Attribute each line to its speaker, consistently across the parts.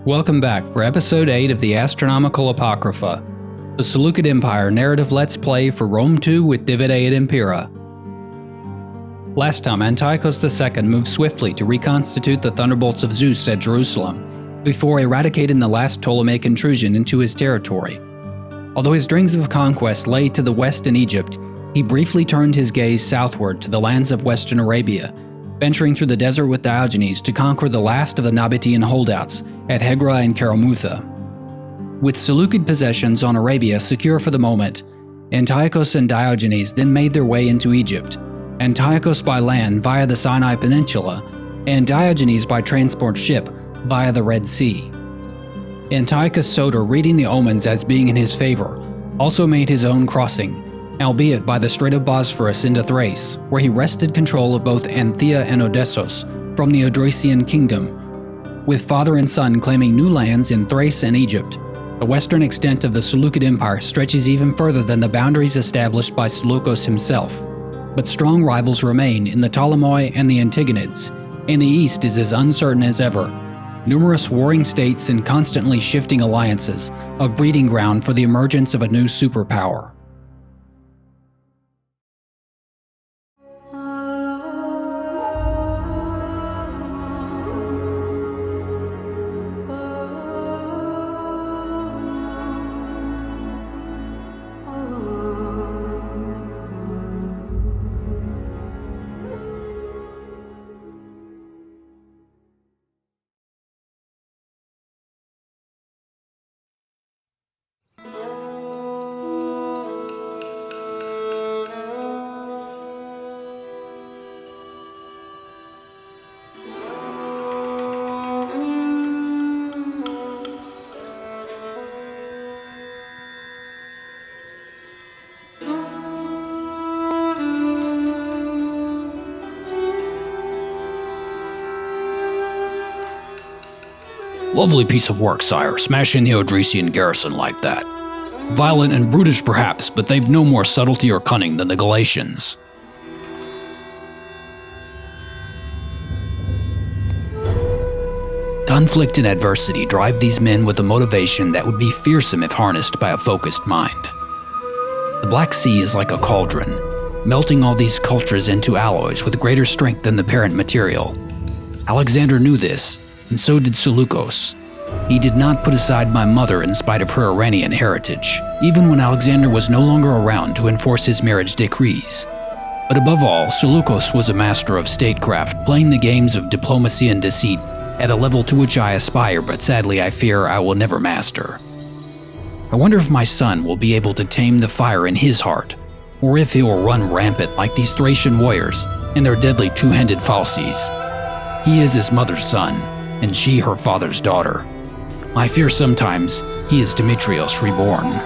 Speaker 1: Welcome back for episode 8 of the Astronomical Apocrypha, the Seleukid Empire narrative let's play for Rome 2 with Divide et Impera. Last time, Antiochos II moved swiftly to reconstitute the Thunderbolts of Zeus at Jerusalem, before eradicating the last Ptolemaic intrusion into his territory. Although his dreams of conquest lay to the west in Egypt, he briefly turned his gaze southward to the lands of western Arabia, venturing through the desert with Diogenes to conquer the last of the Nabatean holdouts at Hegra and Karamutha. With Seleukid possessions on Arabia secure for the moment, Antiochos and Diogenes then made their way into Egypt, Antiochos by land via the Sinai Peninsula, and Diogenes by transport ship via the Red Sea. Antiochos Soter, reading the omens as being in his favor, also made his own crossing, albeit by the Strait of Bosphorus into Thrace, where he wrested control of both Anthea and Odessos from the Odrysian kingdom, with father and son claiming new lands in Thrace and Egypt. The western extent of the Seleukid Empire stretches even further than the boundaries established by Seleukos himself, but strong rivals remain in the Ptolemaic and the Antigonids, and the east is as uncertain as ever. Numerous warring states and constantly shifting alliances, a breeding ground for the emergence of a new superpower.
Speaker 2: Lovely piece of work, sire, smashing the Odrysian garrison like that. Violent and brutish perhaps, but they've no more subtlety or cunning than the Galatians. Conflict and adversity drive these men with a motivation that would be fearsome if harnessed by a focused mind. The Black Sea is like a cauldron, melting all these cultures into alloys with greater strength than the parent material. Alexander knew this, and so did Seleukos. He did not put aside my mother in spite of her Iranian heritage, even when Alexander was no longer around to enforce his marriage decrees. But above all, Seleukos was a master of statecraft, playing the games of diplomacy and deceit at a level to which I aspire, but sadly I fear I will never master. I wonder if my son will be able to tame the fire in his heart, or if he will run rampant like these Thracian warriors and their deadly two-handed falsies. He is his mother's son, and she her father's daughter. I fear sometimes he is Demetrios reborn.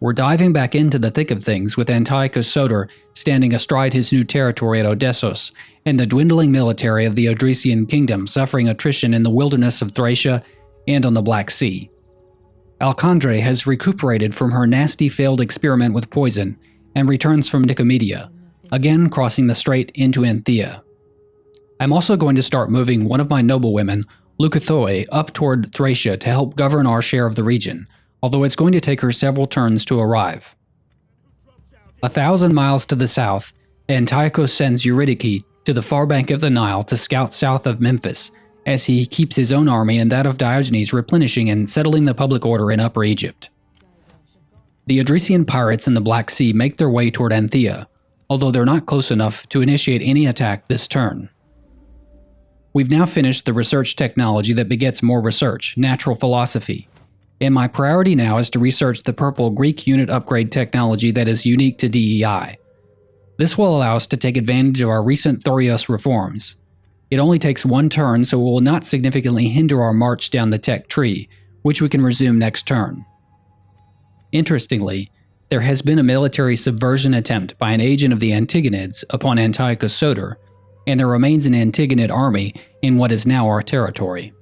Speaker 1: We're diving back into the thick of things with Antiochos Soter standing astride his new territory at Odessos, and the dwindling military of the Odrysian kingdom suffering attrition in the wilderness of Thracia and on the Black Sea. Alcandre has recuperated from her nasty failed experiment with poison and returns from Nicomedia, again crossing the strait into Anthea. I'm also going to start moving one of my noblewomen, Leucothoe, up toward Thracia to help govern our share of the region, although it's going to take her several turns to arrive. 1,000 miles to the south, Antiochos sends Eurydice to the far bank of the Nile to scout south of Memphis, as he keeps his own army and that of Diogenes replenishing and settling the public order in Upper Egypt. The Odrysian pirates in the Black Sea make their way toward Anthea, although they're not close enough to initiate any attack this turn. We've now finished the research technology that begets more research, natural philosophy, and my priority now is to research the purple Greek unit upgrade technology that is unique to DEI. This will allow us to take advantage of our recent Thorios reforms. It only takes one turn, so it will not significantly hinder our march down the tech tree, which we can resume next turn. Interestingly, there has been a military subversion attempt by an agent of the Antigonids upon Antiochos Soter, and there remains an Antigonid army in what is now our territory.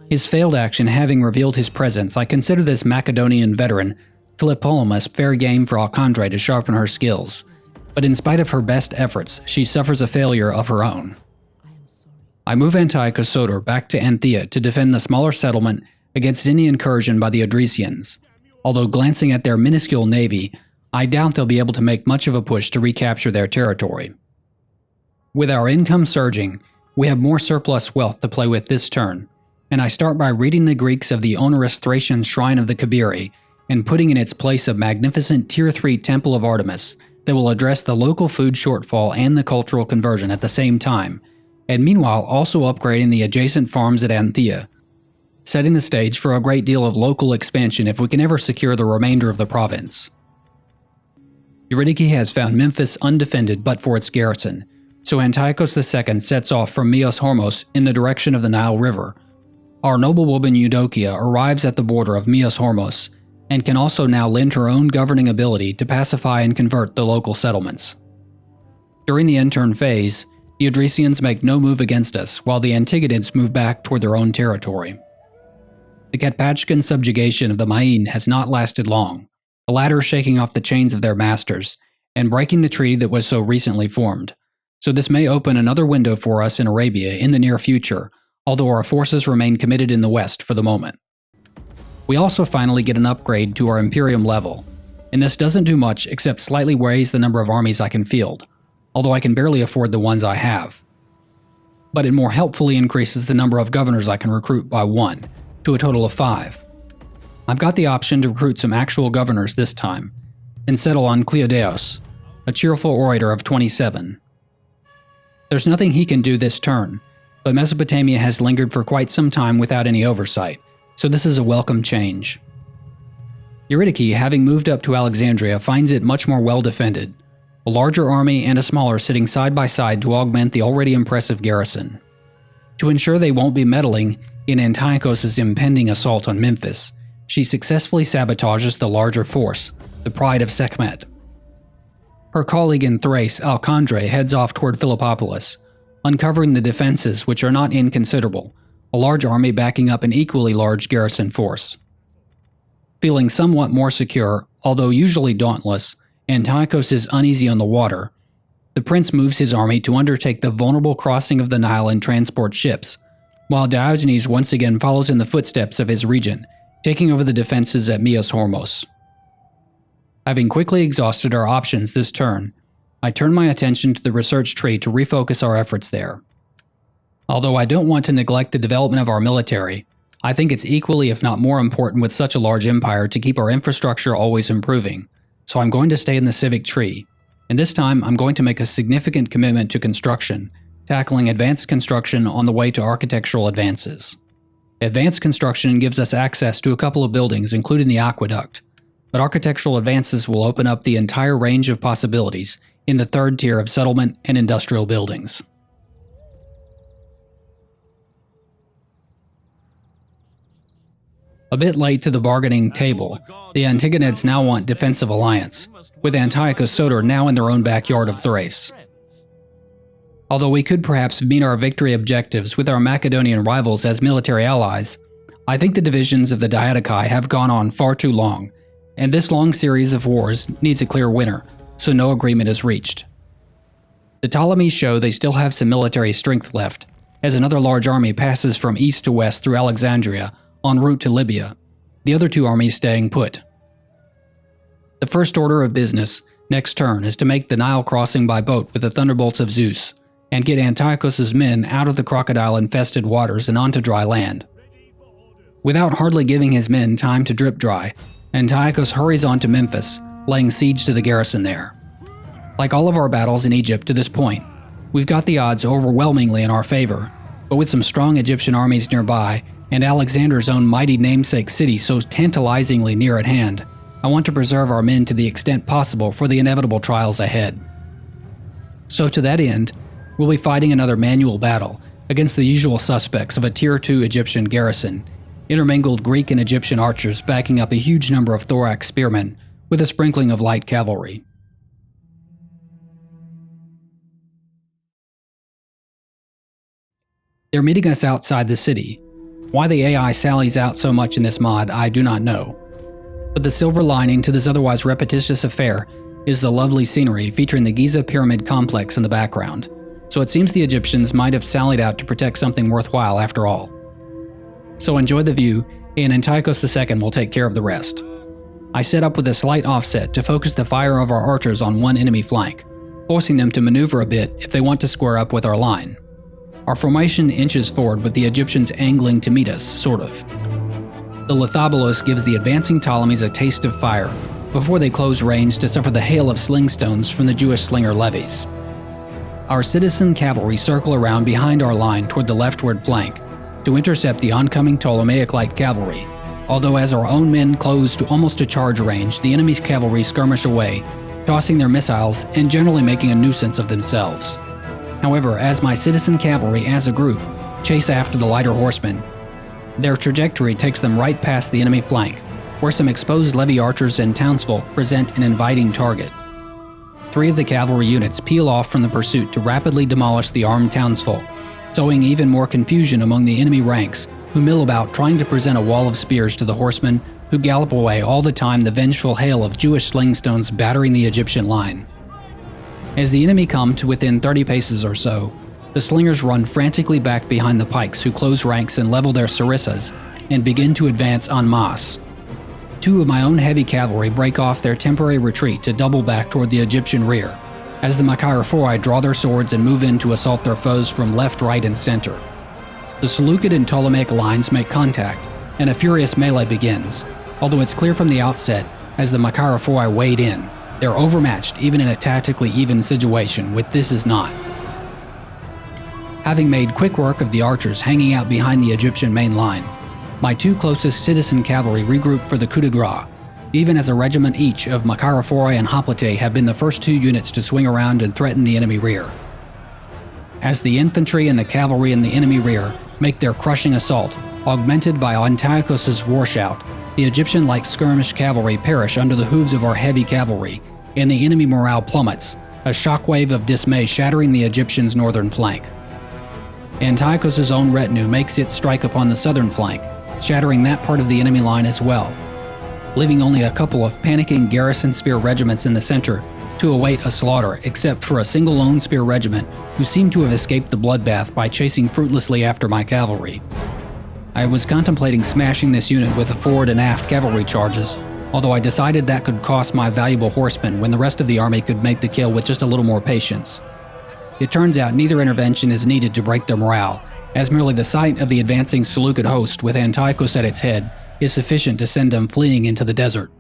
Speaker 1: His failed action having revealed his presence, I consider this Macedonian veteran, Ptolemais, fair game for Alcandre to sharpen her skills, but in spite of her best efforts, she suffers a failure of her own. I move Antiochos Soter back to Anthea to defend the smaller settlement against any incursion by the Odrysians. Although glancing at their minuscule navy, I doubt they'll be able to make much of a push to recapture their territory. With our income surging, we have more surplus wealth to play with this turn, and I start by reading the Greeks of the onerous Thracian shrine of the Kabiri and putting in its place a magnificent Tier 3 Temple of Artemis that will address the local food shortfall and the cultural conversion at the same time, and meanwhile also upgrading the adjacent farms at Anthea, setting the stage for a great deal of local expansion if we can ever secure the remainder of the province. Eurydice has found Memphis undefended but for its garrison, so Antiochos II sets off from Myos Hormos in the direction of the Nile River. Our noblewoman Eudokia arrives at the border of Myos Hormos, and can also now lend her own governing ability to pacify and convert the local settlements. During the intern phase, the Odrysians make no move against us, while the Antigonids move back toward their own territory. The Carpathian subjugation of the Maine has not lasted long, the latter shaking off the chains of their masters, and breaking the treaty that was so recently formed, so this may open another window for us in Arabia in the near future, although our forces remain committed in the west for the moment. We also finally get an upgrade to our Imperium level, and this doesn't do much except slightly raise the number of armies I can field, although I can barely afford the ones I have. But it more helpfully increases the number of governors I can recruit by 1, to a total of 5. I've got the option to recruit some actual governors this time, and settle on Cleodeus, a cheerful orator of 27. There's nothing he can do this turn, but Mesopotamia has lingered for quite some time without any oversight, so this is a welcome change. Eurydice, having moved up to Alexandria, finds it much more well defended, a larger army and a smaller sitting side by side to augment the already impressive garrison. To ensure they won't be meddling in Antiochos' impending assault on Memphis, she successfully sabotages the larger force, the pride of Sekhmet. Her colleague in Thrace, Alcandre, heads off toward Philippopolis, uncovering the defenses which are not inconsiderable, a large army backing up an equally large garrison force. Feeling somewhat more secure, although usually dauntless, Antiochos is uneasy on the water. The prince moves his army to undertake the vulnerable crossing of the Nile and transport ships, while Diogenes once again follows in the footsteps of his regent, taking over the defenses at Myos Hormos. Having quickly exhausted our options this turn, I turn my attention to the research tree to refocus our efforts there. Although I don't want to neglect the development of our military, I think it's equally if not more important with such a large empire to keep our infrastructure always improving, so I'm going to stay in the civic tree, and this time I'm going to make a significant commitment to construction, tackling advanced construction on the way to architectural advances. Advanced construction gives us access to a couple of buildings, including the aqueduct, but architectural advances will open up the entire range of possibilities in the third tier of settlement and industrial buildings. A bit late to the bargaining table, the Antigonids now want defensive alliance, with Antiochos Soter now in their own backyard of Thrace. Although we could perhaps meet our victory objectives with our Macedonian rivals as military allies, I think the divisions of the Diadochi have gone on far too long, and this long series of wars needs a clear winner, so no agreement is reached. The Ptolemies show they still have some military strength left, as another large army passes from east to west through Alexandria, en route to Libya, the other two armies staying put. The first order of business, next turn, is to make the Nile crossing by boat with the Thunderbolts of Zeus, and get Antiochos' men out of the crocodile-infested waters and onto dry land. Without hardly giving his men time to drip dry, Antiochos hurries on to Memphis, laying siege to the garrison there. Like all of our battles in Egypt to this point, we've got the odds overwhelmingly in our favor, but with some strong Egyptian armies nearby, and Alexander's own mighty namesake city so tantalizingly near at hand, I want to preserve our men to the extent possible for the inevitable trials ahead. So to that end, we'll be fighting another manual battle against the usual suspects of a Tier 2 Egyptian garrison, intermingled Greek and Egyptian archers backing up a huge number of thorax spearmen, with a sprinkling of light cavalry. They're meeting us outside the city. Why the AI sallies out so much in this mod, I do not know. But the silver lining to this otherwise repetitious affair is the lovely scenery featuring the Giza Pyramid complex in the background, so it seems the Egyptians might have sallied out to protect something worthwhile after all. So enjoy the view, and Antiochos II will take care of the rest. I set up with a slight offset to focus the fire of our archers on one enemy flank, forcing them to maneuver a bit if they want to square up with our line. Our formation inches forward with the Egyptians angling to meet us, sort of. The Lithobolos gives the advancing Ptolemies a taste of fire before they close range to suffer the hail of sling stones from the Jewish slinger levies. Our citizen cavalry circle around behind our line toward the leftward flank to intercept the oncoming Ptolemaic light cavalry, although as our own men close to almost a charge range, the enemy's cavalry skirmish away, tossing their missiles and generally making a nuisance of themselves. However, as my citizen cavalry as a group chase after the lighter horsemen, their trajectory takes them right past the enemy flank, where some exposed levy archers and townsfolk present an inviting target. 3 of the cavalry units peel off from the pursuit to rapidly demolish the armed townsfolk, sowing even more confusion among the enemy ranks, who mill about trying to present a wall of spears to the horsemen who gallop away, all the time the vengeful hail of Jewish sling stones battering the Egyptian line. As the enemy come to within 30 paces or so, the slingers run frantically back behind the pikes, who close ranks and level their sarissas and begin to advance en masse. 2 of my own heavy cavalry break off their temporary retreat to double back toward the Egyptian rear, as the Machairophori draw their swords and move in to assault their foes from left, right, and center. The Seleukid and Ptolemaic lines make contact, and a furious melee begins, although it's clear from the outset, as the Machairophori wade in, they're overmatched even in a tactically even situation, which this is not. Having made quick work of the archers hanging out behind the Egyptian main line, my 2 closest citizen cavalry regroup for the coup de grace, even as a regiment each of Machairophori and Hoplite have been the first 2 units to swing around and threaten the enemy rear. As the infantry and the cavalry in the enemy rear make their crushing assault, augmented by Antiochos' war shout, the Egyptian-like skirmish cavalry perish under the hooves of our heavy cavalry, and the enemy morale plummets, a shockwave of dismay shattering the Egyptians' northern flank. Antiochos' own retinue makes its strike upon the southern flank, shattering that part of the enemy line as well, leaving only a couple of panicking garrison spear regiments in the center to await a slaughter, except for a single lone spear regiment who seemed to have escaped the bloodbath by chasing fruitlessly after my cavalry. I was contemplating smashing this unit with the forward and aft cavalry charges, although I decided that could cost my valuable horsemen when the rest of the army could make the kill with just a little more patience. It turns out neither intervention is needed to break their morale, as merely the sight of the advancing Seleukid host with Antiochos at its head is sufficient to send them fleeing into the desert.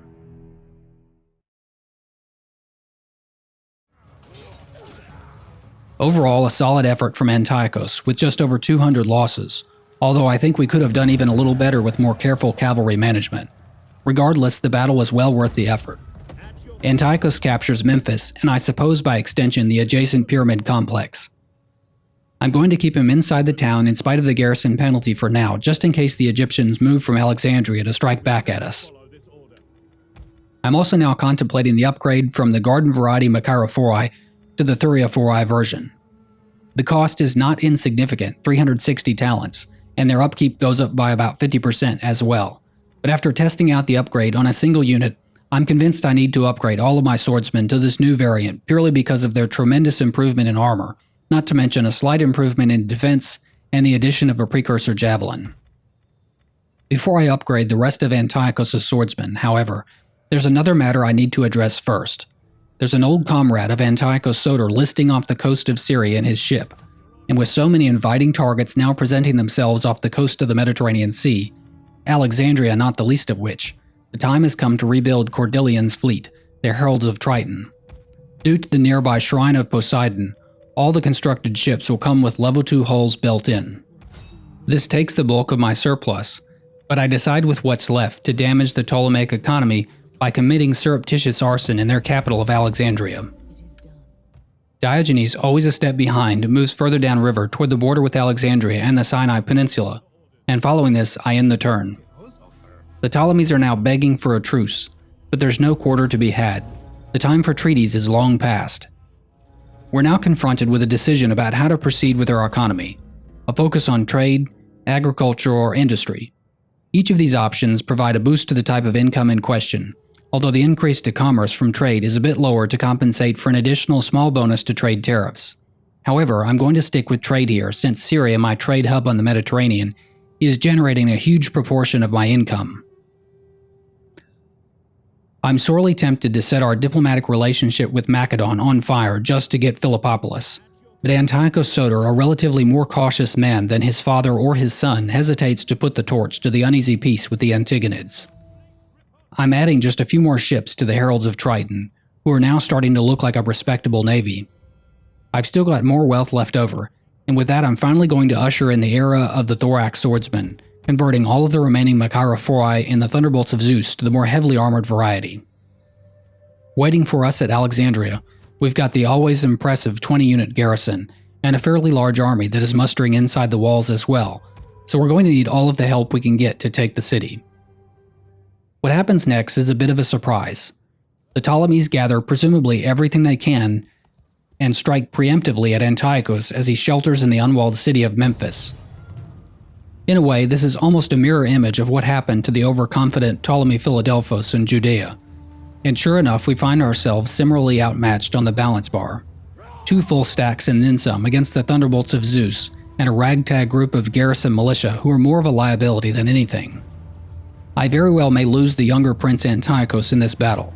Speaker 1: Overall, a solid effort from Antiochos, with just over 200 losses, although I think we could have done even a little better with more careful cavalry management. Regardless, the battle was well worth the effort. Antiochos captures Memphis, and I suppose by extension the adjacent pyramid complex. I'm going to keep him inside the town in spite of the garrison penalty for now, just in case the Egyptians move from Alexandria to strike back at us. I'm also now contemplating the upgrade from the garden variety Machairophori to the Thureophori version. The cost is not insignificant, 360 talents, and their upkeep goes up by about 50% as well. But after testing out the upgrade on a single unit, I'm convinced I need to upgrade all of my swordsmen to this new variant purely because of their tremendous improvement in armor, not to mention a slight improvement in defense and the addition of a precursor javelin. Before I upgrade the rest of Antiochos' swordsmen, however, there's another matter I need to address first. There's an old comrade of Antiochos Soter listing off the coast of Syria in his ship, and with so many inviting targets now presenting themselves off the coast of the Mediterranean Sea, Alexandria not the least of which, the time has come to rebuild Cordillion's fleet, their heralds of Triton. Due to the nearby shrine of Poseidon, all the constructed ships will come with level 2 hulls built in. This takes the bulk of my surplus, but I decide with what's left to damage the Ptolemaic economy by committing surreptitious arson in their capital of Alexandria. Diogenes, always a step behind, moves further downriver toward the border with Alexandria and the Sinai Peninsula, and following this, I end the turn. The Ptolemies are now begging for a truce, But there's no quarter to be had. The time for treaties is long past. We're now confronted with a decision about how to proceed with our economy, a focus on trade, agriculture, or industry. Each of these options provide a boost to the type of income in question, although the increase to commerce from trade is a bit lower to compensate for an additional small bonus to trade tariffs. However, I'm going to stick with trade here since Syria, my trade hub on the Mediterranean, is generating a huge proportion of my income. I'm sorely tempted to set our diplomatic relationship with Macedon on fire just to get Philippopolis, but Antiochos Soter, a relatively more cautious man than his father or his son, hesitates to put the torch to the uneasy peace with the Antigonids. I'm adding just a few more ships to the Heralds of Triton, who are now starting to look like a respectable navy. I've still got more wealth left over, and with that I'm finally going to usher in the era of the thorax swordsman, converting all of the remaining Machairophori in the Thunderbolts of Zeus to the more heavily armored variety. Waiting for us at Alexandria, we've got the always impressive 20-unit garrison, and a fairly large army that is mustering inside the walls as well, so we're going to need all of the help we can get to take the city. What happens next is a bit of a surprise. The Ptolemies gather presumably everything they can and strike preemptively at Antiochos as he shelters in the unwalled city of Memphis. In a way, this is almost a mirror image of what happened to the overconfident Ptolemy Philadelphos in Judea. And sure enough, we find ourselves similarly outmatched on the balance bar. 2 full stacks and then some against the Thunderbolts of Zeus and a ragtag group of garrison militia who are more of a liability than anything. I very well may lose the younger Prince Antiochos in this battle.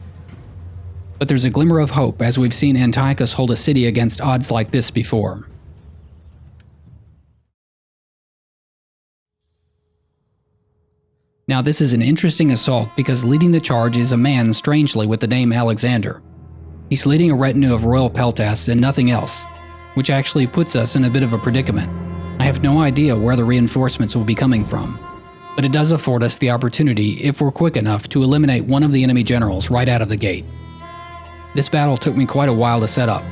Speaker 1: But there's a glimmer of hope as we've seen Antiochos hold a city against odds like this before. Now this is an interesting assault because leading the charge is a man strangely with the name Alexander. He's leading a retinue of royal peltasts and nothing else, which actually puts us in a bit of a predicament. I have no idea where the reinforcements will be coming from, but it does afford us the opportunity, if we're quick enough, to eliminate one of the enemy generals right out of the gate. This battle took me quite a while to set up,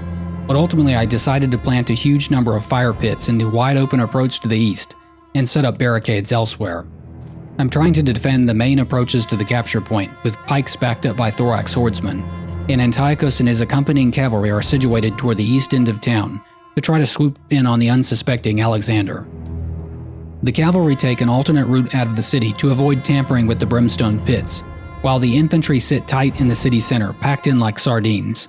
Speaker 1: but ultimately I decided to plant a huge number of fire pits in the wide open approach to the east and set up barricades elsewhere. I'm trying to defend the main approaches to the capture point with pikes backed up by thorax swordsmen, and Antiochos and his accompanying cavalry are situated toward the east end of town to try to swoop in on the unsuspecting Alexander. The cavalry take an alternate route out of the city to avoid tampering with the brimstone pits, while the infantry sit tight in the city center, packed in like sardines.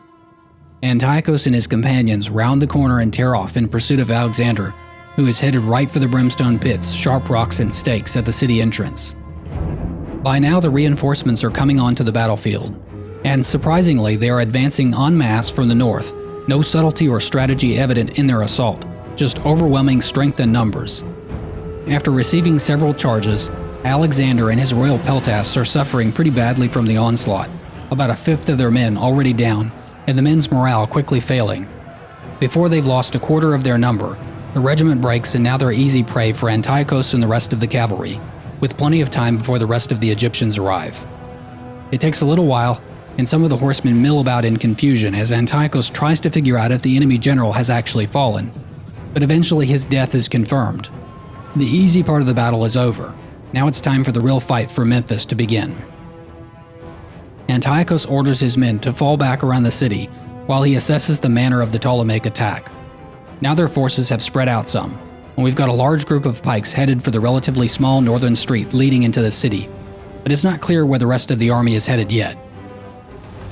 Speaker 1: Antiochos and his companions round the corner and tear off in pursuit of Alexander, who is headed right for the brimstone pits, sharp rocks and stakes at the city entrance. By now the reinforcements are coming onto the battlefield, and surprisingly they are advancing en masse from the north, no subtlety or strategy evident in their assault, just overwhelming strength and numbers. After receiving several charges, Alexander and his royal peltasts are suffering pretty badly from the onslaught, about a fifth of their men already down, and the men's morale quickly failing. Before they've lost a quarter of their number, the regiment breaks and now they're easy prey for Antiochos and the rest of the cavalry, with plenty of time before the rest of the Egyptians arrive. It takes a little while, and some of the horsemen mill about in confusion as Antiochos tries to figure out if the enemy general has actually fallen, but eventually his death is confirmed. The easy part of the battle is over. Now it's time for the real fight for Memphis to begin. Antiochos orders his men to fall back around the city while he assesses the manner of the Ptolemaic attack. Now their forces have spread out some, and we've got a large group of pikes headed for the relatively small northern street leading into the city, but it's not clear where the rest of the army is headed yet.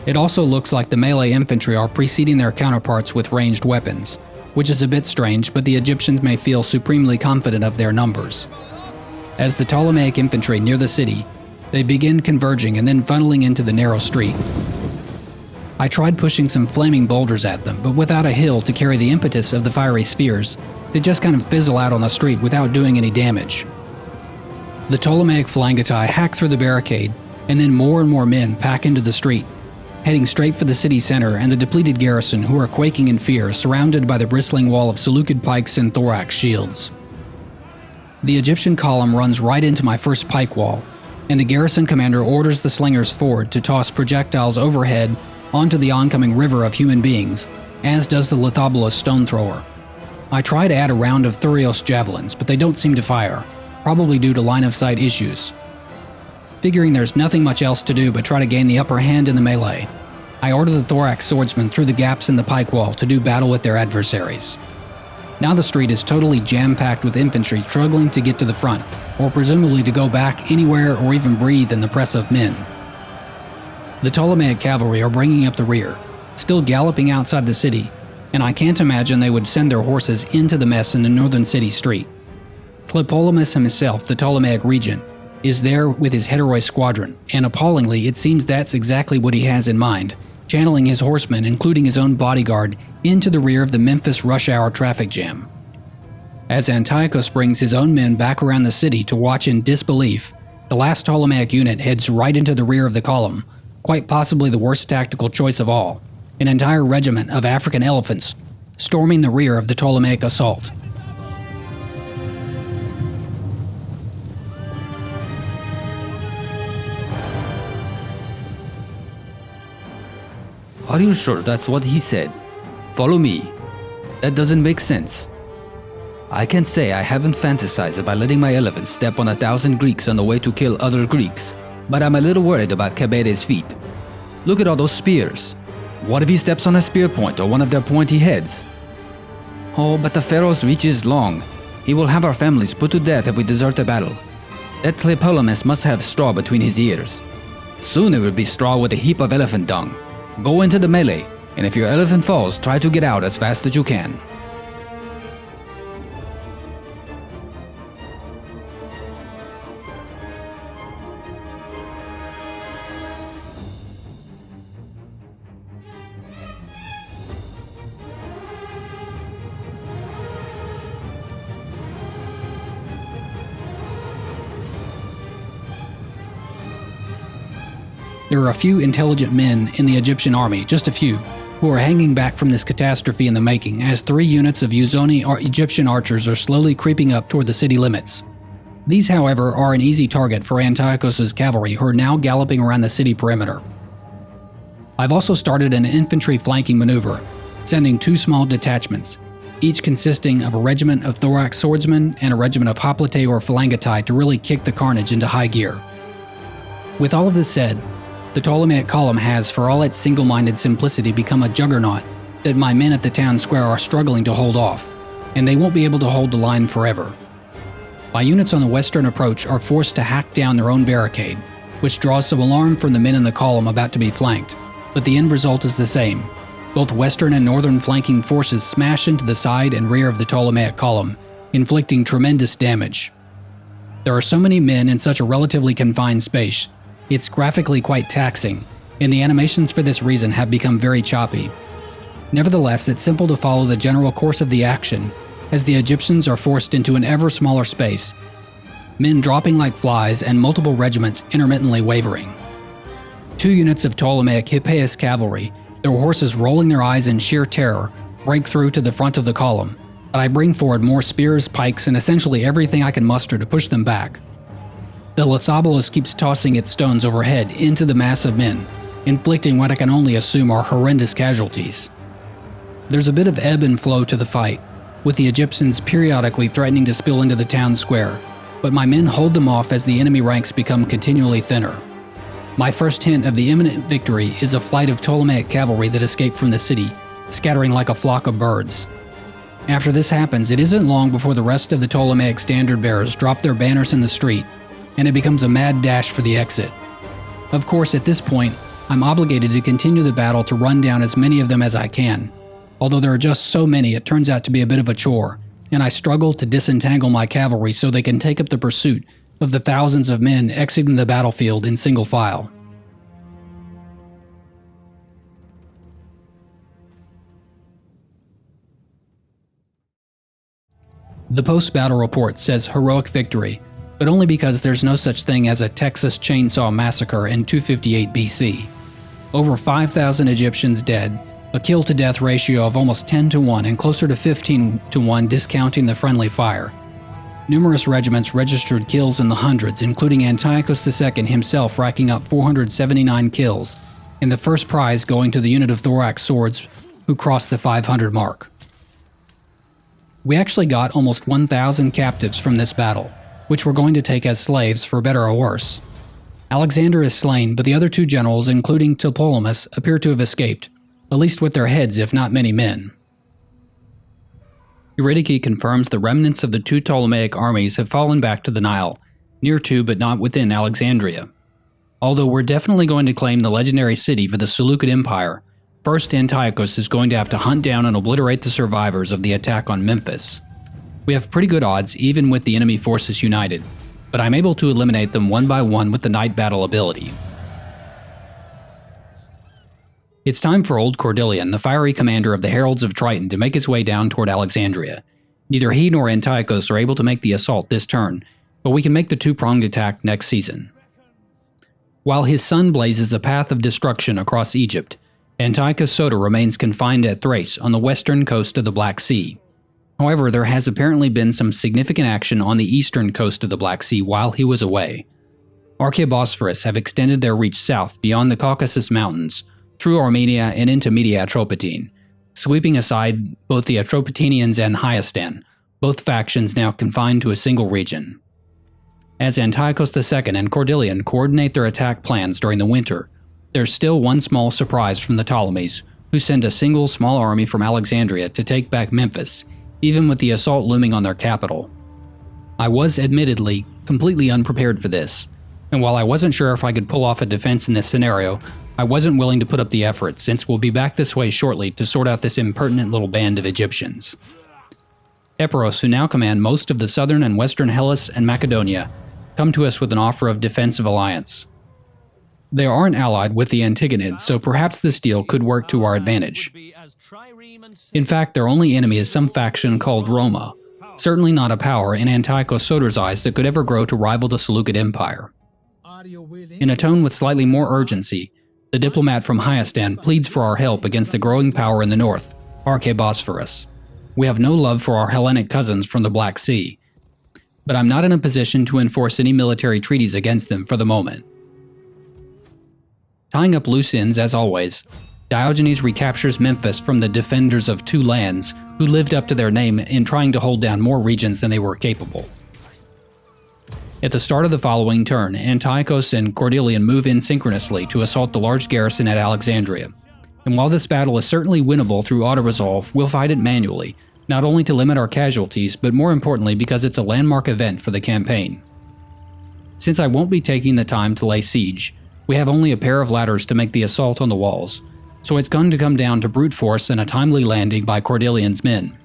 Speaker 1: It also looks like the melee infantry are preceding their counterparts with ranged weapons, which is a bit strange, but the Egyptians may feel supremely confident of their numbers. As the Ptolemaic infantry near the city, they begin converging and then funneling into the narrow street. I tried pushing some flaming boulders at them, but without a hill to carry the impetus of the fiery spheres, they just kind of fizzle out on the street without doing any damage. The Ptolemaic phalangitai hack through the barricade, and then more and more men pack into the street, heading straight for the city center and the depleted garrison who are quaking in fear, surrounded by the bristling wall of Seleukid pikes and thorax shields. The Egyptian column runs right into my first pike wall, and the garrison commander orders the slingers forward to toss projectiles overhead onto the oncoming river of human beings, as does the Lithobolus stone thrower. I try to add a round of Thurios javelins, but they don't seem to fire, probably due to line of sight issues. Figuring there's nothing much else to do but try to gain the upper hand in the melee, I order the thorax swordsmen through the gaps in the pike wall to do battle with their adversaries. Now the street is totally jam-packed with infantry struggling to get to the front, or presumably to go back anywhere or even breathe in the press of men. The Ptolemaic cavalry are bringing up the rear, still galloping outside the city, and I can't imagine they would send their horses into the mess in the northern city street. Tlepolemus himself, the Ptolemaic regent, is there with his heteroi squadron, and appallingly it seems that's exactly what he has in mind, channeling his horsemen, including his own bodyguard, into the rear of the Memphis rush hour traffic jam. As Antiochos brings his own men back around the city to watch in disbelief, the last Ptolemaic unit heads right into the rear of the column, quite possibly the worst tactical choice of all, an entire regiment of African elephants storming the rear of the Ptolemaic assault.
Speaker 2: Are you sure that's what he said? Follow me. That doesn't make sense. I can say I haven't fantasized about letting my elephants step on 1,000 Greeks on the way to kill other Greeks, but I'm a little worried about Kebede's feet. Look at all those spears. What if he steps on a spear point or one of their pointy heads? Oh, but the pharaoh's reach is long. He will have our families put to death if we desert the battle. That Tlepolemus must have straw between his ears. Soon it will be straw with a heap of elephant dung. Go into the melee, and if your elephant falls, try to get out as fast as you can.
Speaker 1: There are a few intelligent men in the Egyptian army, just a few, who are hanging back from this catastrophe in the making as 3 units of Uzoni Egyptian archers are slowly creeping up toward the city limits. These, however, are an easy target for Antiochos' cavalry who are now galloping around the city perimeter. I've also started an infantry flanking maneuver, sending 2 small detachments, each consisting of a regiment of thorax swordsmen and a regiment of hoplite or phalangitai to really kick the carnage into high gear. With all of this said, the Ptolemaic column has, for all its single-minded simplicity, become a juggernaut that my men at the town square are struggling to hold off, and they won't be able to hold the line forever. My units on the western approach are forced to hack down their own barricade, which draws some alarm from the men in the column about to be flanked, but the end result is the same. Both western and northern flanking forces smash into the side and rear of the Ptolemaic column, inflicting tremendous damage. There are so many men in such a relatively confined space. It's graphically quite taxing, and the animations for this reason have become very choppy. Nevertheless, it's simple to follow the general course of the action, as the Egyptians are forced into an ever smaller space, men dropping like flies and multiple regiments intermittently wavering. 2 units of Ptolemaic Hippeis cavalry, their horses rolling their eyes in sheer terror, break through to the front of the column, but I bring forward more spears, pikes, and essentially everything I can muster to push them back. The Lithobolus keeps tossing its stones overhead into the mass of men, inflicting what I can only assume are horrendous casualties. There's a bit of ebb and flow to the fight, with the Egyptians periodically threatening to spill into the town square, but my men hold them off as the enemy ranks become continually thinner. My first hint of the imminent victory is a flight of Ptolemaic cavalry that escape from the city, scattering like a flock of birds. After this happens, it isn't long before the rest of the Ptolemaic standard bearers drop their banners in the street, and it becomes a mad dash for the exit. Of course, at this point, I'm obligated to continue the battle to run down as many of them as I can. Although there are just so many, it turns out to be a bit of a chore, and I struggle to disentangle my cavalry so they can take up the pursuit of the thousands of men exiting the battlefield in single file. The post-battle report says heroic victory, but only because there's no such thing as a Texas Chainsaw Massacre in 258 BC. Over 5,000 Egyptians dead, a kill-to-death ratio of almost 10 to 1 and closer to 15 to 1 discounting the friendly fire. Numerous regiments registered kills in the hundreds, including Antiochos II himself racking up 479 kills, and the first prize going to the unit of thorax swords who crossed the 500 mark. We actually got almost 1,000 captives from this battle, which we're going to take as slaves for better or worse. Alexander is slain, but the other two generals, including Ptolemies, appear to have escaped, at least with their heads if not many men. Eurydice confirms the remnants of the two Ptolemaic armies have fallen back to the Nile, near to but not within Alexandria. Although we're definitely going to claim the legendary city for the Seleukid Empire, first Antiochos is going to have to hunt down and obliterate the survivors of the attack on Memphis. We have pretty good odds even with the enemy forces united, but I'm able to eliminate them one by one with the Night Battle ability. It's time for old Cordelian, the fiery commander of the Heralds of Triton, to make his way down toward Alexandria. Neither he nor Antiochos are able to make the assault this turn, but we can make the two-pronged attack next season. While his sun blazes a path of destruction across Egypt, Antiochos Soter remains confined at Thrace on the western coast of the Black Sea. However, there has apparently been some significant action on the eastern coast of the Black Sea while he was away. Archaebosphorus have extended their reach south beyond the Caucasus Mountains, through Armenia and into Media Atropatene, sweeping aside both the Atropatenians and Hyastan, both factions now confined to a single region. As Antiochos II and Cordelian coordinate their attack plans during the winter, there's still one small surprise from the Ptolemies, who send a single small army from Alexandria to take back Memphis, even with the assault looming on their capital. I was admittedly completely unprepared for this, and while I wasn't sure if I could pull off a defense in this scenario, I wasn't willing to put up the effort since we'll be back this way shortly to sort out this impertinent little band of Egyptians. Epiros, who now command most of the southern and western Hellas and Macedonia, come to us with an offer of defensive alliance. They aren't allied with the Antigonids, so perhaps this deal could work to our advantage. In fact, their only enemy is some faction called Roma, certainly not a power in Antiochos Soter's eyes that could ever grow to rival the Seleukid Empire. In a tone with slightly more urgency, the diplomat from Hyastan pleads for our help against the growing power in the north, Archaebosphorus. We have no love for our Hellenic cousins from the Black Sea, but I'm not in a position to enforce any military treaties against them for the moment. Tying up loose ends as always, Diogenes recaptures Memphis from the defenders of two lands who lived up to their name in trying to hold down more regions than they were capable. At the start of the following turn, Antiochos and Cordelian move in synchronously to assault the large garrison at Alexandria. And while this battle is certainly winnable through auto-resolve, we'll fight it manually, not only to limit our casualties, but more importantly because it's a landmark event for the campaign. Since I won't be taking the time to lay siege, we have only a pair of ladders to make the assault on the walls, so it's going to come down to brute force and a timely landing by Cordelian's men.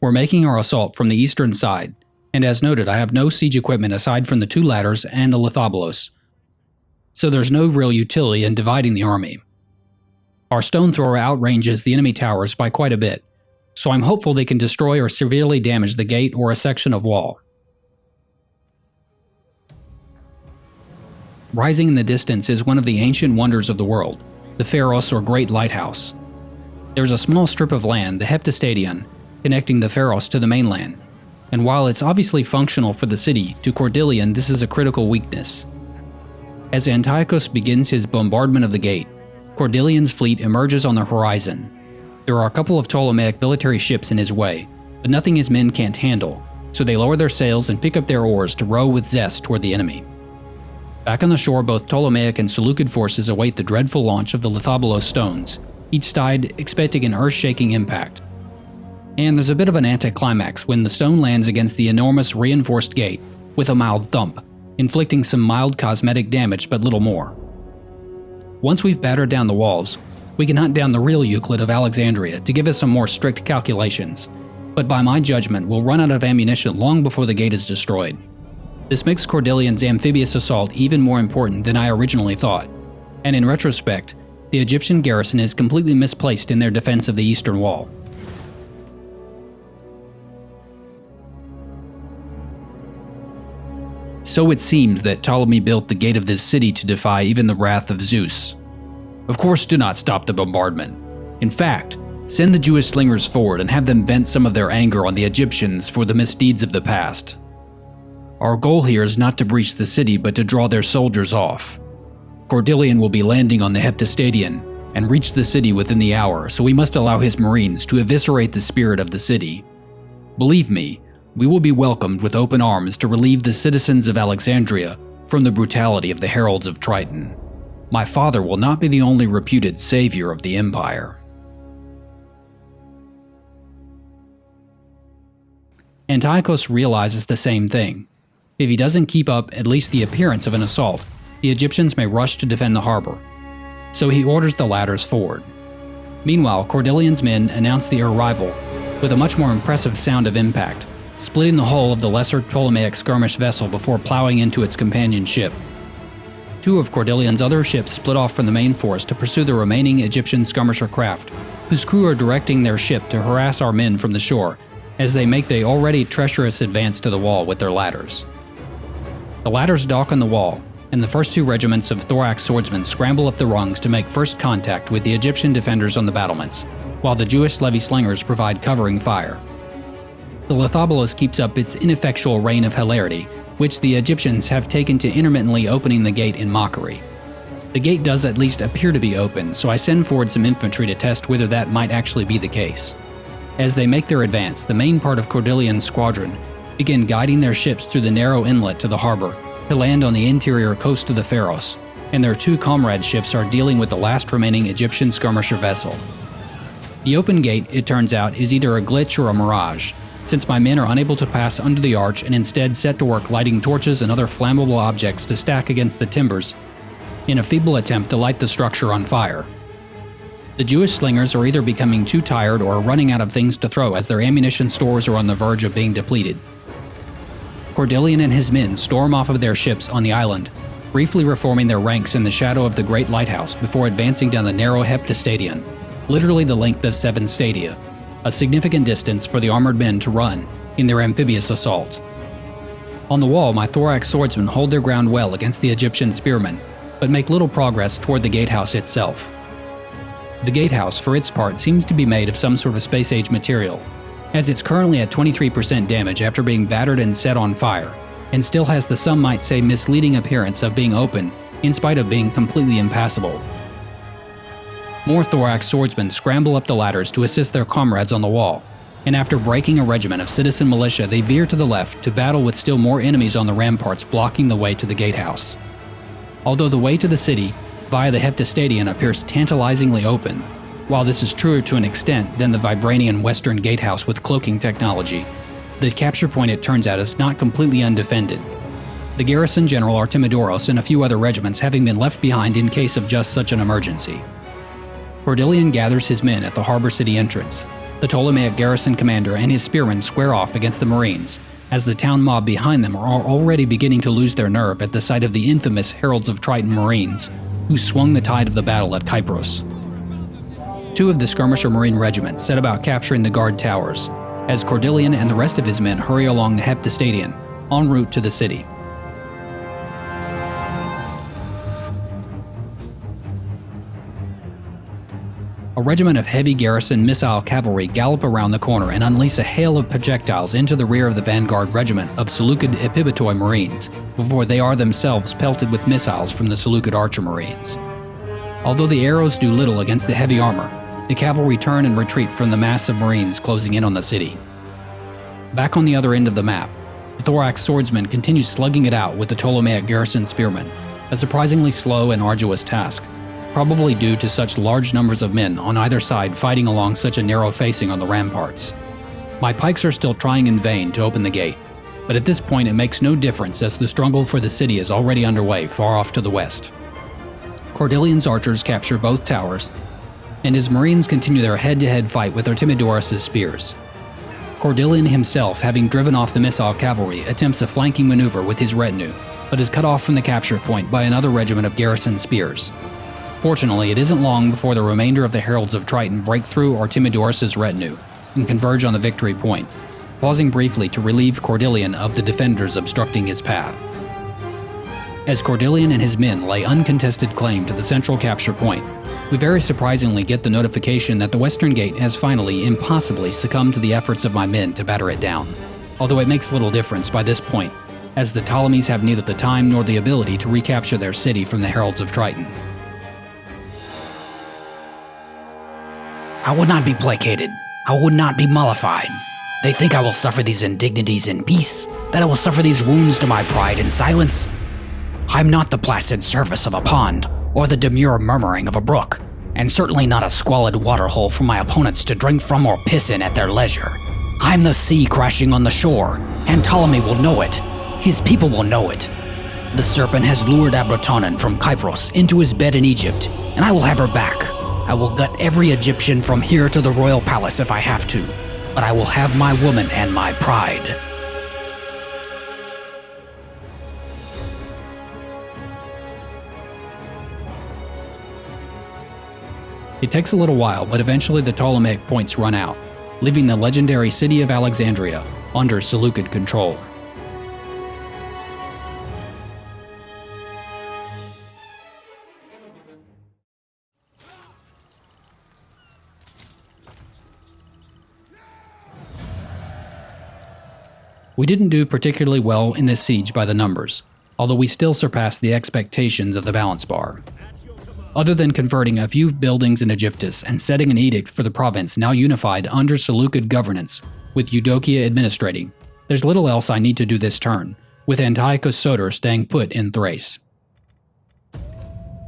Speaker 1: We're making our assault from the eastern side, and as noted, I have no siege equipment aside from the two ladders and the lithobolos, so there's no real utility in dividing the army. Our stone thrower outranges the enemy towers by quite a bit, so I'm hopeful they can destroy or severely damage the gate or a section of wall. Rising in the distance is one of the ancient wonders of the world, the Pharos or Great Lighthouse. There's a small strip of land, the Heptastadion, connecting the Pharos to the mainland, and while it's obviously functional for the city, to Cordelian this is a critical weakness. As Antiochos begins his bombardment of the gate, Cordelian's fleet emerges on the horizon. There are a couple of Ptolemaic military ships in his way, but nothing his men can't handle, so they lower their sails and pick up their oars to row with zest toward the enemy. Back on the shore, both Ptolemaic and Seleukid forces await the dreadful launch of the lithobolos stones, each side expecting an earth-shaking impact. And there's a bit of an anticlimax when the stone lands against the enormous reinforced gate with a mild thump, inflicting some mild cosmetic damage but little more. Once we've battered down the walls, we can hunt down the real Euclid of Alexandria to give us some more strict calculations, but by my judgment we'll run out of ammunition long before the gate is destroyed. This makes Cordelian's amphibious assault even more important than I originally thought, and in retrospect, the Egyptian garrison is completely misplaced in their defense of the eastern wall. So it seems that Ptolemy built the gate of this city to defy even the wrath of Zeus. Of course, do not stop the bombardment. In fact, send the Jewish slingers forward and have them vent some of their anger on the Egyptians for the misdeeds of the past. Our goal here is not to breach the city, but to draw their soldiers off. Cordelian will be landing on the Heptastadion and reach the city within the hour, so we must allow his marines to eviscerate the spirit of the city. Believe me,
Speaker 2: we will be welcomed with open arms to relieve the citizens of Alexandria from the brutality of the heralds of Triton. My father will not be the only reputed savior of the empire."
Speaker 1: Antiochos realizes the same thing. If he doesn't keep up at least the appearance of an assault, the Egyptians may rush to defend the harbor. So he orders the ladders forward. Meanwhile, Cordelian's men announce their arrival with a much more impressive sound of impact, splitting the hull of the lesser Ptolemaic skirmish vessel before plowing into its companion ship. Two of Cordelian's other ships split off from the main force to pursue the remaining Egyptian skirmisher craft, whose crew are directing their ship to harass our men from the shore as they make the already treacherous advance to the wall with their ladders. The ladders dock on the wall, and the first two regiments of thorax swordsmen scramble up the rungs to make first contact with the Egyptian defenders on the battlements, while the Jewish levy slingers provide covering fire. The Lithobolos keeps up its ineffectual reign of hilarity, which the Egyptians have taken to intermittently opening the gate in mockery. The gate does at least appear to be open, so I send forward some infantry to test whether that might actually be the case. As they make their advance, the main part of Cordelian's squadron begin guiding their ships through the narrow inlet to the harbor to land on the interior coast of the Pharos, and their two comrade ships are dealing with the last remaining Egyptian skirmisher vessel. The open gate, it turns out, is either a glitch or a mirage, since my men are unable to pass under the arch and instead set to work lighting torches and other flammable objects to stack against the timbers in a feeble attempt to light the structure on fire. The Jewish slingers are either becoming too tired or running out of things to throw as their ammunition stores are on the verge of being depleted. Cordelian and his men storm off of their ships on the island, briefly reforming their ranks in the shadow of the great lighthouse before advancing down the narrow Heptastadion, literally the length of 7 stadia, a significant distance for the armored men to run in their amphibious assault. On the wall, my thorax swordsmen hold their ground well against the Egyptian spearmen, but make little progress toward the gatehouse itself. The gatehouse, for its part, seems to be made of some sort of space-age material, as it's currently at 23% damage after being battered and set on fire, and still has the some might say misleading appearance of being open, in spite of being completely impassable. More thorax swordsmen scramble up the ladders to assist their comrades on the wall, and after breaking a regiment of citizen militia, they veer to the left to battle with still more enemies on the ramparts blocking the way to the gatehouse. Although the way to the city, via the Heptastadion, appears tantalizingly open, while this is truer to an extent than the Vibranian western gatehouse with cloaking technology, the capture point, it turns out, is not completely undefended. The garrison general Artemidoros and a few other regiments having been left behind in case of just such an emergency. Cordelian gathers his men at the harbor city entrance. The Ptolemaic garrison commander and his spearmen square off against the Marines, as the town mob behind them are already beginning to lose their nerve at the sight of the infamous Heralds of Triton Marines, who swung the tide of the battle at Kypros. Two of the skirmisher marine regiments set about capturing the guard towers, as Cordelian and the rest of his men hurry along the Heptastadion, en route to the city. A regiment of heavy garrison missile cavalry gallop around the corner and unleash a hail of projectiles into the rear of the vanguard regiment of Seleukid Epipetoi Marines before they are themselves pelted with missiles from the Seleukid Archer Marines. Although the arrows do little against the heavy armor, the cavalry turn and retreat from the mass of Marines closing in on the city. Back on the other end of the map, the thorax swordsmen continue slugging it out with the Ptolemaic garrison spearmen, a surprisingly slow and arduous task, probably due to such large numbers of men on either side fighting along such a narrow facing on the ramparts. My pikes are still trying in vain to open the gate, but at this point it makes no difference as the struggle for the city is already underway far off to the west. Cordelian's archers capture both towers, and his Marines continue their head-to-head fight with Artemidoros' spears. Cordelian himself, having driven off the missile cavalry, attempts a flanking maneuver with his retinue, but is cut off from the capture point by another regiment of garrison spears. Fortunately, it isn't long before the remainder of the Heralds of Triton break through Artemidoros' retinue and converge on the victory point, pausing briefly to relieve Cordelian of the defenders obstructing his path. As Cordelian and his men lay uncontested claim to the central capture point, we very surprisingly get the notification that the Western Gate has finally, impossibly, succumbed to the efforts of my men to batter it down, although it makes little difference by this point, as the Ptolemies have neither the time nor the ability to recapture their city from the Heralds of Triton.
Speaker 2: I would not be placated. I would not be mollified. They think I will suffer these indignities in peace, that I will suffer these wounds to my pride in silence. I'm not the placid surface of a pond, or the demure murmuring of a brook, and certainly not a squalid waterhole for my opponents to drink from or piss in at their leisure. I'm the sea crashing on the shore, and Ptolemy will know it. His people will know it. The serpent has lured Abratonin from Kypros into his bed in Egypt, and I will have her back. I will gut every Egyptian from here to the royal palace if I have to, but I will have my woman and my pride.
Speaker 1: It takes a little while, but eventually the Ptolemaic points run out, leaving the legendary city of Alexandria under Seleukid control. We didn't do particularly well in this siege by the numbers, although we still surpassed the expectations of the balance bar. Other than converting a few buildings in Aegyptus and setting an edict for the province now unified under Seleukid governance, with Eudokia administrating, there's little else I need to do this turn, with Antiochos Soter staying put in Thrace.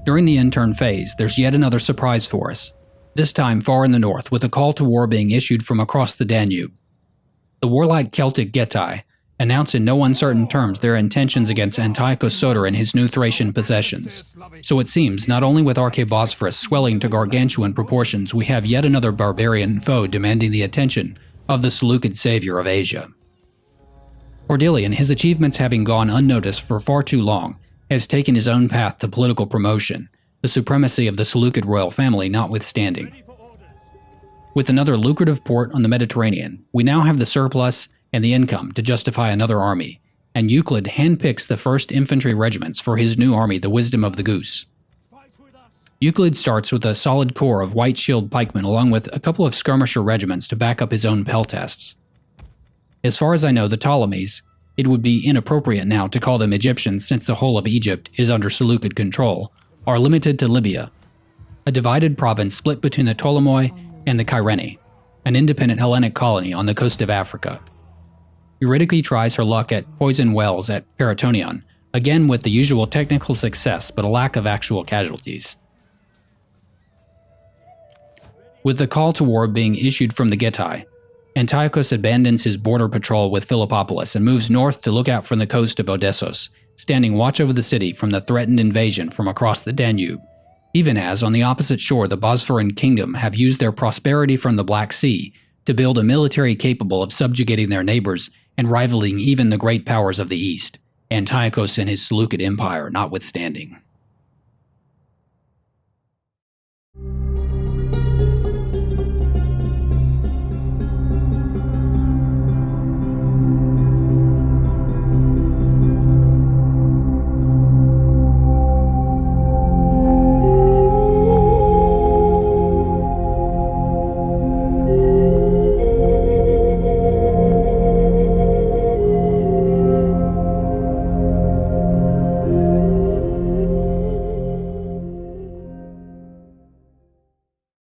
Speaker 1: During the in-turn phase, there's yet another surprise for us, this time far in the north, with a call to war being issued from across the Danube. The warlike Celtic Getae announce in no uncertain terms their intentions against Antiochos Soter and his new Thracian possessions. So it seems, not only with Archebosphorus swelling to gargantuan proportions, we have yet another barbarian foe demanding the attention of the Seleukid savior of Asia. Cordelian, his achievements having gone unnoticed for far too long, has taken his own path to political promotion, the supremacy of the Seleukid royal family notwithstanding. With another lucrative port on the Mediterranean, we now have the surplus and the income to justify another army, and Euclid handpicks the first infantry regiments for his new army, the Wisdom of the Goose. Euclid starts with a solid core of white shield pikemen along with a couple of skirmisher regiments to back up his own peltasts. As far as I know, the Ptolemies, it would be inappropriate now to call them Egyptians since the whole of Egypt is under Seleukid control, are limited to Libya, a divided province split between the Ptolemoi and the Kyrene, an independent Hellenic colony on the coast of Africa. Eurydice tries her luck at poison wells at Paratonion, again with the usual technical success but a lack of actual casualties. With the call to war being issued from the Getae, Antiochos abandons his border patrol with Philippopolis and moves north to look out from the coast of Odessos, standing watch over the city from the threatened invasion from across the Danube, even as on the opposite shore the Bosphorine kingdom have used their prosperity from the Black Sea to build a military capable of subjugating their neighbors and rivaling even the great powers of the East, Antiochos and his Seleukid empire notwithstanding.